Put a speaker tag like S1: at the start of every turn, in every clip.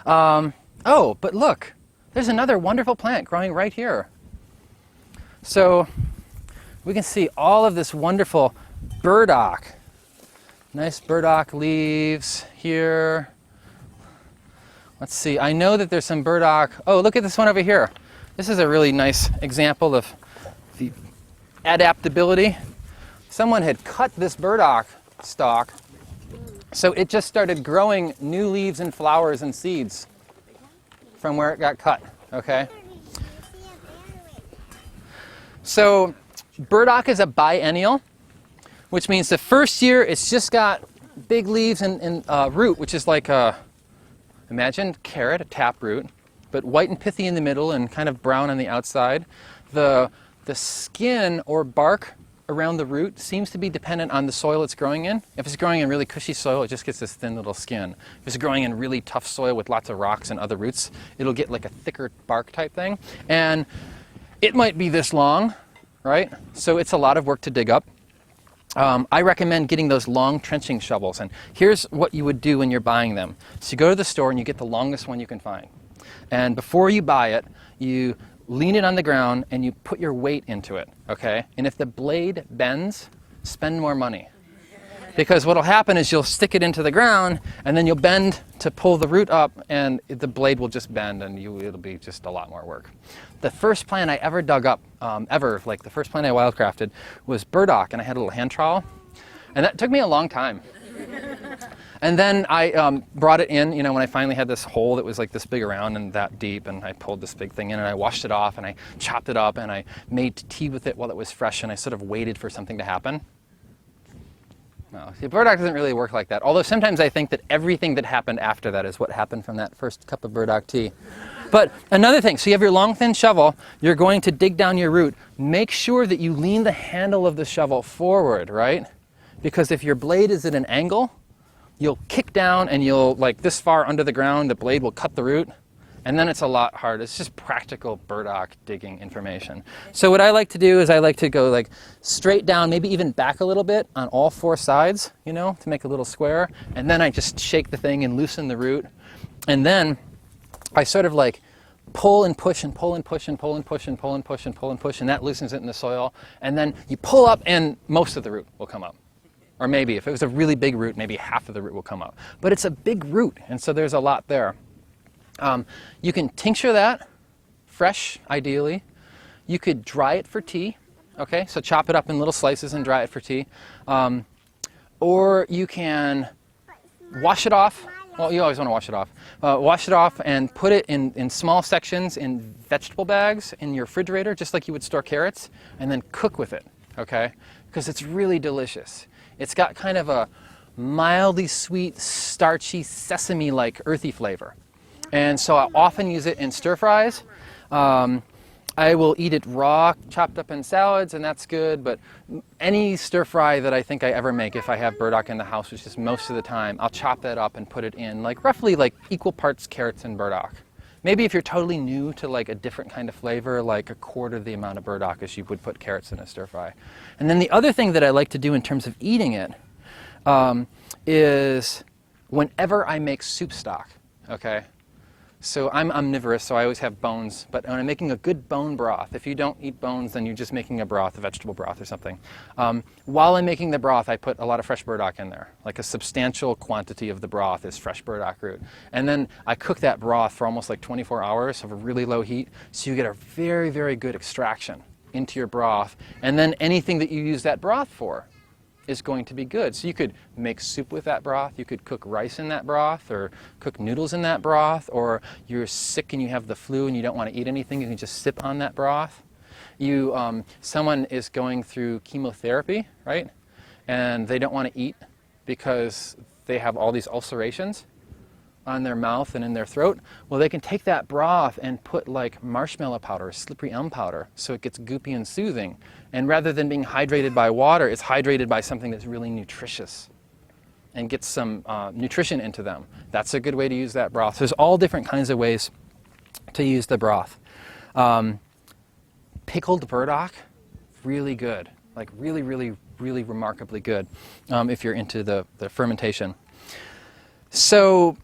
S1: Oh, but look, there's another wonderful plant growing right here. So we can see all of this wonderful burdock. Nice burdock leaves here. Let's see, I know that there's some burdock. Oh, look at this one over here. This is a really nice example of the adaptability. Someone had cut this burdock stalk, so it just started growing new leaves and flowers and seeds from where it got cut, okay? So burdock is a biennial, which means the first year it's just got big leaves and root, which is like a, imagine carrot, a taproot, but white and pithy in the middle and kind of brown on the outside. The skin or bark around the root seems to be dependent on the soil it's growing in. If it's growing in really cushy soil, it just gets this thin little skin. If it's growing in really tough soil with lots of rocks and other roots, it'll get like a thicker bark type thing. And it might be this long, right? So it's a lot of work to dig up. I recommend getting those long trenching shovels. And here's what you would do when you're buying them. So you go to the store and you get the longest one you can find. And before you buy it, you lean it on the ground and you put your weight into it, okay? And if the blade bends, spend more money. Because what'll happen is you'll stick it into the ground and then you'll bend to pull the root up and the blade will just bend and it'll be just a lot more work. The first plant I ever dug up, like the first plant I wildcrafted, was burdock, and I had a little hand trowel. And that took me a long time. And then I brought it in, when I finally had this hole that was like this big around and that deep, and I pulled this big thing in and I washed it off and I chopped it up and I made tea with it while it was fresh, and I sort of waited for something to happen. No, see, burdock doesn't really work like that. Although sometimes I think that everything that happened after that is what happened from that first cup of burdock tea. But another thing, so you have your long thin shovel, you're going to dig down your root. Make sure that you lean the handle of the shovel forward, right? Because if your blade is at an angle, you'll kick down and you'll, like this far under the ground, the blade will cut the root, and then it's a lot harder. It's just practical burdock digging information. So what I like to do is I like to go like straight down, maybe even back a little bit on all four sides, to make a little square, and then I just shake the thing and loosen the root, and then I sort of like pull and push and pull and push and pull and push and pull and push and pull and push, and that loosens it in the soil, and then you pull up and most of the root will come up. Or maybe, if it was a really big root, maybe half of the root will come up. But it's a big root, and so there's a lot there. You can tincture that, fresh, ideally. You could dry it for tea, okay? So chop it up in little slices and dry it for tea. Or you can wash it off. Well, you always want to wash it off. Wash it off and put it in small sections in vegetable bags in your refrigerator, just like you would store carrots, and then cook with it, okay? Because it's really delicious. It's got kind of a mildly sweet, starchy, sesame-like earthy flavor. And so I often use it in stir fries. I will eat it raw, chopped up in salads, and that's good. But any stir fry that I think I ever make, if I have burdock in the house, which is most of the time, I'll chop that up and put it in like roughly like equal parts carrots and burdock. Maybe if you're totally new to like a different kind of flavor, like a quarter the amount of burdock as you would put carrots in a stir fry. And then the other thing that I like to do in terms of eating it is whenever I make soup stock, okay? So I'm omnivorous, so I always have bones, but when I'm making a good bone broth, if you don't eat bones, then you're just making a broth, a vegetable broth or something. While I'm making the broth, I put a lot of fresh burdock in there. Like a substantial quantity of the broth is fresh burdock root. And then I cook that broth for almost like 24 hours of a really low heat, so you get a very, very good extraction into your broth. And then anything that you use that broth for is going to be good. So you could make soup with that broth, you could cook rice in that broth, or cook noodles in that broth, or you're sick and you have the flu and you don't want to eat anything, you can just sip on that broth. Someone is going through chemotherapy, right? And they don't want to eat because they have all these ulcerations on their mouth and in their throat. Well, they can take that broth and put like marshmallow powder, slippery elm powder, so it gets goopy and soothing. And rather than being hydrated by water, it's hydrated by something that's really nutritious and gets some nutrition into them. That's a good way to use that broth. There's all different kinds of ways to use the broth. Pickled burdock, really good. Like really, really, really remarkably good if you're into the fermentation. So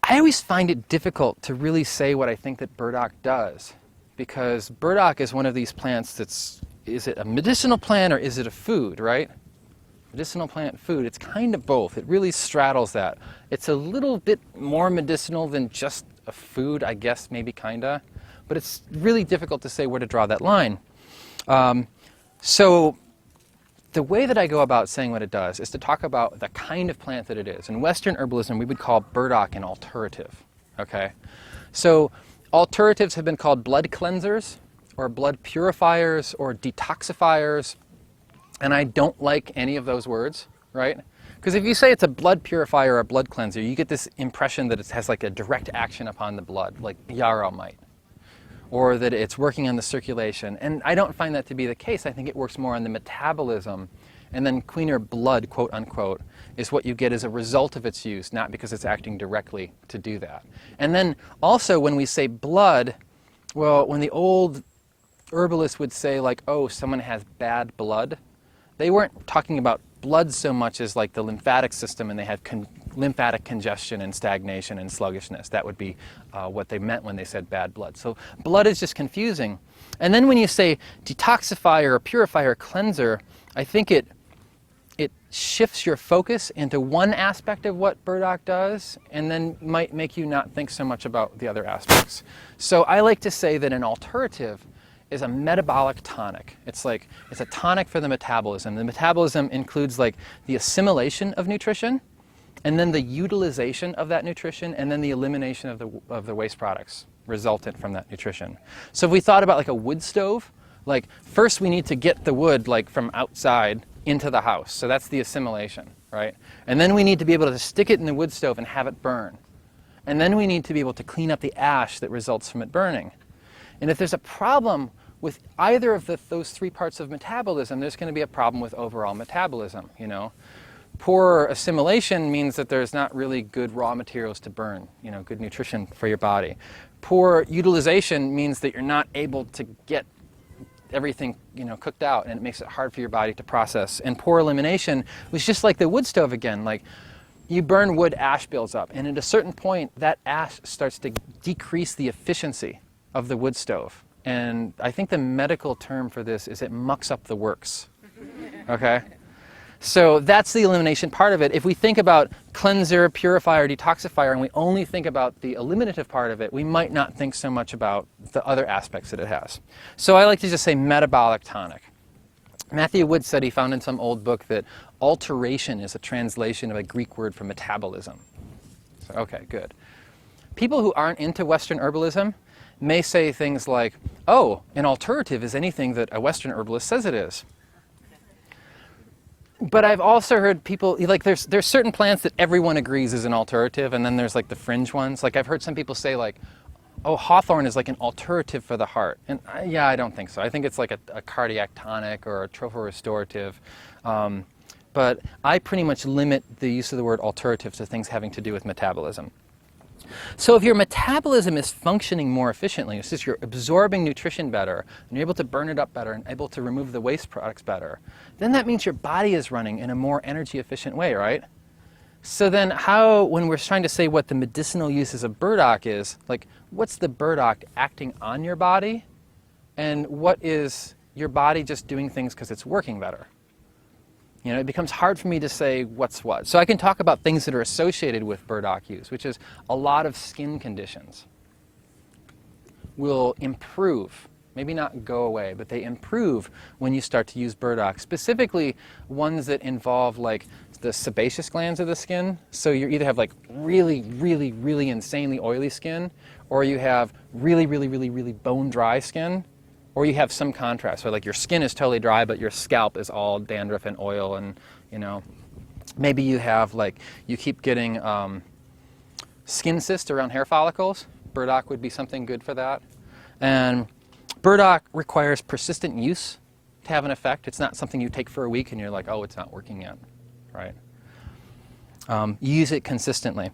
S1: I always find it difficult to really say what I think that burdock does, because burdock is one of these plants is it a medicinal plant or is it a food, right? Medicinal plant, food, it's kind of both. It really straddles that. It's a little bit more medicinal than just a food, I guess, maybe kinda, but it's really difficult to say where to draw that line. So the way that I go about saying what it does is to talk about the kind of plant that it is. In Western herbalism, we would call burdock an alterative, okay? So alteratives have been called blood cleansers or blood purifiers or detoxifiers, and I don't like any of those words, right? Because if you say it's a blood purifier or a blood cleanser, you get this impression that it has like a direct action upon the blood, like yarrow might, or that it's working on the circulation. And I don't find that to be the case. I think it works more on the metabolism, and then cleaner blood, quote unquote, is what you get as a result of its use, not because it's acting directly to do that. And then also when we say blood, well, when the old herbalists would say like, oh, someone has bad blood, they weren't talking about blood so much as like the lymphatic system, and they had lymphatic congestion and stagnation and sluggishness. That would be what they meant when they said bad blood. So blood is just confusing. And then when you say detoxifier or purifier or cleanser, I think it shifts your focus into one aspect of what burdock does, and then might make you not think so much about the other aspects. So I like to say that an alterative is a metabolic tonic. It's a tonic for the metabolism. The metabolism includes like the assimilation of nutrition, and then the utilization of that nutrition, and then the elimination of the waste products resultant from that nutrition. So if we thought about like a wood stove, like first we need to get the wood like from outside into the house. So that's the assimilation, right? And then we need to be able to stick it in the wood stove and have it burn. And then we need to be able to clean up the ash that results from it burning. And if there's a problem with either of those three parts of metabolism, there's going to be a problem with overall metabolism, you know. Poor assimilation means that there's not really good raw materials to burn, you know, good nutrition for your body. Poor utilization means that you're not able to get everything, you know, cooked out, and it makes it hard for your body to process. And poor elimination was just like the wood stove again. Like, you burn wood, ash builds up, and at a certain point, that ash starts to decrease the efficiency of the wood stove. And I think the medical term for this is it mucks up the works, okay? So that's the elimination part of it. If we think about cleanser, purifier, detoxifier, and we only think about the eliminative part of it, we might not think so much about the other aspects that it has. So I like to just say metabolic tonic. Matthew Wood said he found in some old book that alteration is a translation of a Greek word for metabolism. So, okay, good. People who aren't into Western herbalism may say things like, oh, an alterative is anything that a Western herbalist says it is. But I've also heard people, like there's certain plants that everyone agrees is an alterative, and then there's like the fringe ones. Like I've heard some people say like, oh, hawthorn is like an alterative for the heart. And yeah, I don't think so. I think it's like a cardiac tonic or a trophorestorative. But I pretty much limit the use of the word alterative to things having to do with metabolism. So if your metabolism is functioning more efficiently, it's just you're absorbing nutrition better, and you're able to burn it up better, and able to remove the waste products better, then that means your body is running in a more energy efficient way, right? So then how, when we're trying to say what the medicinal uses of burdock is, like what's the burdock acting on your body, and what is your body just doing things because it's working better? You know, it becomes hard for me to say what's what. So I can talk about things that are associated with burdock use, which is a lot of skin conditions will improve, maybe not go away, but they improve when you start to use burdock, specifically ones that involve like the sebaceous glands of the skin. So you either have like really, really, really insanely oily skin, or you have really, really, really, really bone dry skin, or you have some contrast, so like your skin is totally dry, but your scalp is all dandruff and oil, and you know, maybe you have like, you keep getting skin cysts around hair follicles. Burdock would be something good for that. And burdock requires persistent use to have an effect. It's not something you take for a week and you're like, oh, it's not working yet, right? Use it consistently.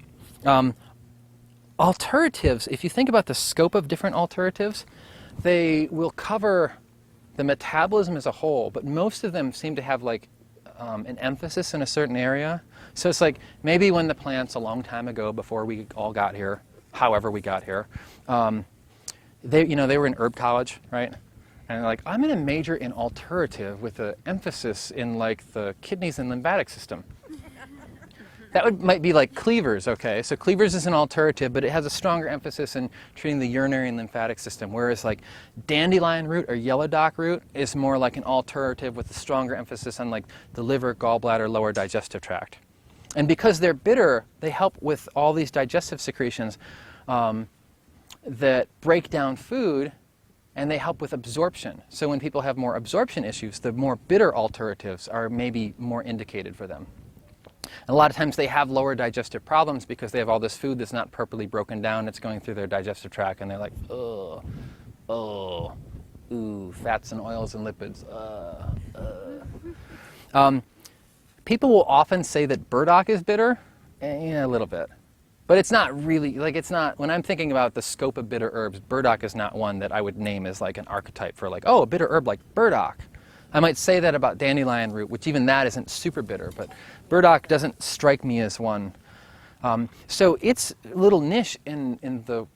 S1: Alteratives, if you think about the scope of different alteratives, they will cover the metabolism as a whole, but most of them seem to have like an emphasis in a certain area. So it's like maybe when the plants a long time ago, before we all got here, however we got here, they were in herb college, right? And they're like, I'm going to major in alterative with an emphasis in like the kidneys and lymphatic system. That might be like cleavers, okay? So cleavers is an alterative, but it has a stronger emphasis in treating the urinary and lymphatic system, whereas like dandelion root or yellow dock root is more like an alterative with a stronger emphasis on like the liver, gallbladder, lower digestive tract. And because they're bitter, they help with all these digestive secretions that break down food, and they help with absorption. So when people have more absorption issues, the more bitter alteratives are maybe more indicated for them. And a lot of times they have lower digestive problems because they have all this food that's not properly broken down. It's going through their digestive tract, and they're like, ooh, fats and oils and lipids. People will often say that burdock is bitter. Yeah, a little bit. But it's not really, like it's not, when I'm thinking about the scope of bitter herbs, burdock is not one that I would name as like an archetype for like, oh, a bitter herb like burdock. I might say that about dandelion root, which even that isn't super bitter, but burdock doesn't strike me as one. So its little niche in the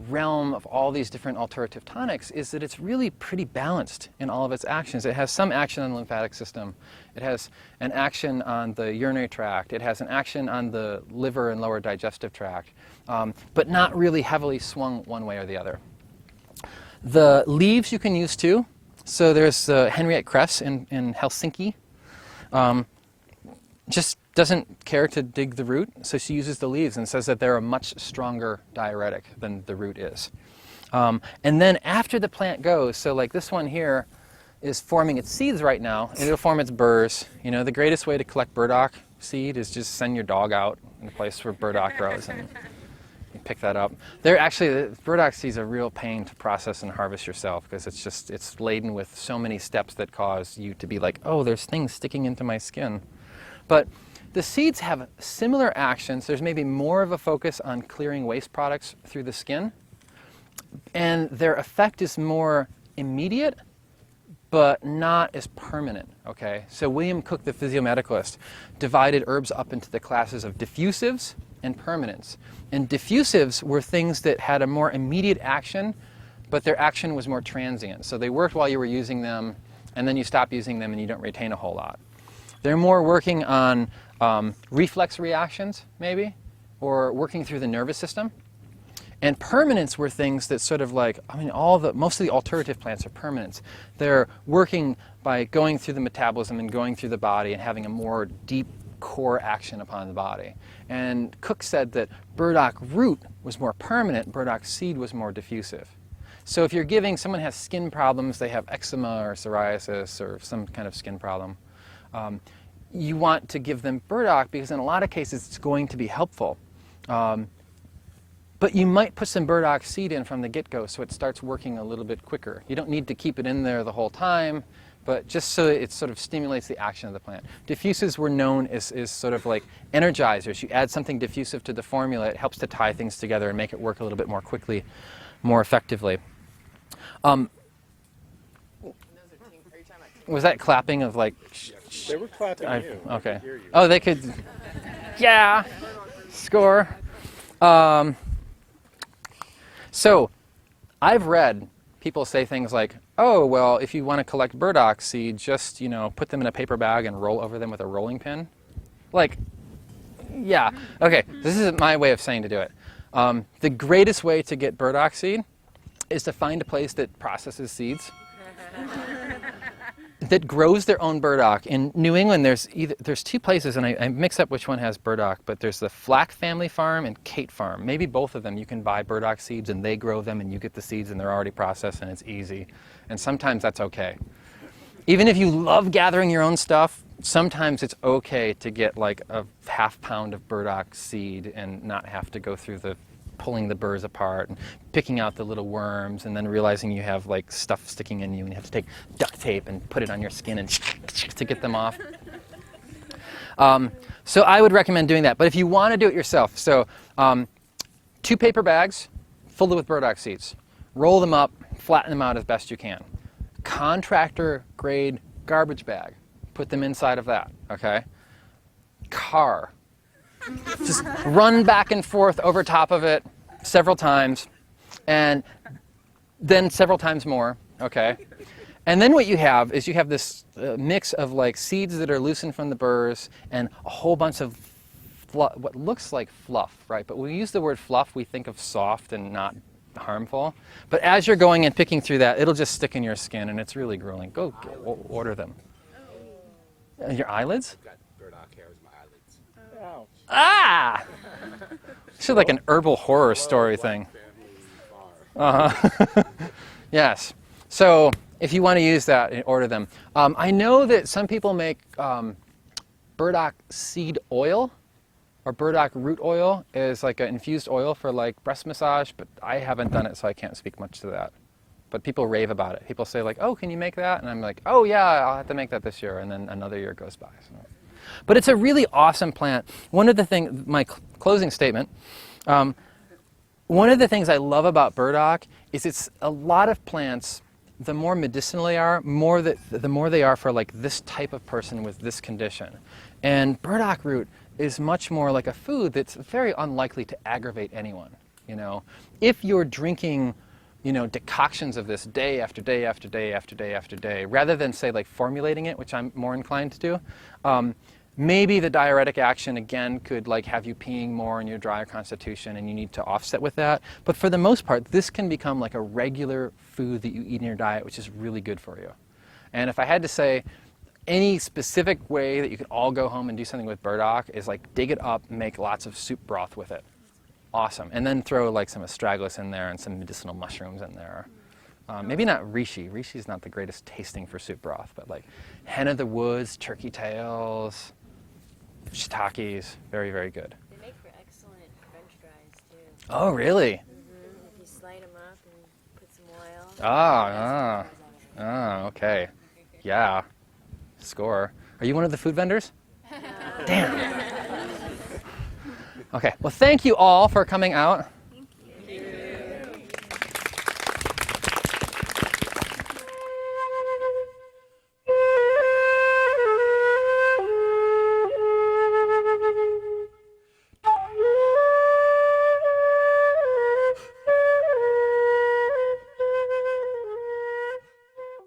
S1: realm of all these different alterative tonics is that it's really pretty balanced in all of its actions. It has some action on the lymphatic system. It has an action on the urinary tract. It has an action on the liver and lower digestive tract, but not really heavily swung one way or the other. The leaves you can use too. So there's Henriette Kress in Helsinki. Just doesn't care to dig the root, so she uses the leaves and says that they're a much stronger diuretic than the root is. And then after the plant goes, so like this one here is forming its seeds right now, and it'll form its burrs. You know, the greatest way to collect burdock seed is just send your dog out in a place where burdock grows and you pick that up. They're actually, the burdock seed is a real pain to process and harvest yourself because it's laden with so many steps that cause you to be like, oh, there's things sticking into my skin. But the seeds have similar actions. There's maybe more of a focus on clearing waste products through the skin. And their effect is more immediate, but not as permanent, okay? So William Cook, the physiomedicalist, divided herbs up into the classes of diffusives and permanents. And diffusives were things that had a more immediate action, but their action was more transient. So they worked while you were using them, and then you stop using them and you don't retain a whole lot. They're more working on reflex reactions, maybe, or working through the nervous system. And permanents were things that sort of like, I mean, most of the alternative plants are permanents. They're working by going through the metabolism and going through the body and having a more deep core action upon the body. And Cook said that burdock root was more permanent, burdock seed was more diffusive. So if you're giving, someone has skin problems, they have eczema or psoriasis or some kind of skin problem, you want to give them burdock because in a lot of cases it's going to be helpful. But you might put some burdock seed in from the get-go so it starts working a little bit quicker. You don't need to keep it in there the whole time, but just so it sort of stimulates the action of the plant. Diffusives were known as sort of like energizers. You add something diffusive to the formula, it helps to tie things together and make it work a little bit more quickly, more effectively. Was that clapping of like...
S2: They were clapping you.
S1: Okay.
S2: They could hear you.
S1: Oh, they could... Yeah! Score! So, I've read people say things like, oh, well, if you want to collect burdock seed, just, put them in a paper bag and roll over them with a rolling pin. Like, yeah. Okay, this is my way of saying to do it. The greatest way to get burdock seed is to find a place that processes seeds, that grows their own burdock. In New England, there's two places, and I mix up which one has burdock, but there's the Flack Family Farm and Kate Farm. Maybe both of them you can buy burdock seeds, and they grow them, and you get the seeds, and they're already processed, and it's easy. And sometimes that's okay. Even if you love gathering your own stuff, sometimes it's okay to get like a half pound of burdock seed and not have to go through pulling the burrs apart and picking out the little worms and then realizing you have like stuff sticking in you and you have to take duct tape and put it on your skin and to get them off. So I would recommend doing that. But if you want to do it yourself, so 2 paper bags filled with burdock seeds. Roll them up, flatten them out as best you can. Contractor grade garbage bag. Put them inside of that, okay? Car. Just run back and forth over top of it several times, and then several times more, okay? And then what you have is you have this mix of like seeds that are loosened from the burrs and a whole bunch of what looks like fluff, right? But when we use the word fluff, we think of soft and not harmful. But as you're going and picking through that, it'll just stick in your skin, and it's really grueling. Go order them. Your eyelids?
S3: I've got burdock hairs in my eyelids.
S2: Ouch.
S1: Ah! This is like an herbal horror story thing. Yes. So if you want to use that, order them. I know that some people make burdock seed oil, or burdock root oil is like an infused oil for like breast massage, but I haven't done it, so I can't speak much to that. But people rave about it. People say like, oh, can you make that? And I'm like, oh yeah, I'll have to make that this year. And then another year goes by. So. But it's a really awesome plant. One of the things, my closing statement, one of the things I love about burdock is it's a lot of plants, the more medicinal they are, the more they are for like this type of person with this condition. And burdock root is much more like a food that's very unlikely to aggravate anyone. You know, if you're drinking, you know, decoctions of this day after day after day after day after day, rather than say like formulating it, which I'm more inclined to do, maybe the diuretic action again could like have you peeing more in your drier constitution, and you need to offset with that. But for the most part, this can become like a regular food that you eat in your diet, which is really good for you. And if I had to say any specific way that you could all go home and do something with burdock is like dig it up, make lots of soup broth with it. Awesome. And then throw like some astragalus in there and some medicinal mushrooms in there. Maybe not reishi. Reishi is not the greatest tasting for soup broth, but like hen of the woods, turkey tails, shiitakes, very, very good.
S4: They make for excellent French fries too.
S1: Oh, really?
S4: Mm-hmm. If you slide them up and put some oil.
S1: Okay. Yeah. Score. Are you one of the food vendors? Damn. Okay. Well, thank you all for coming out.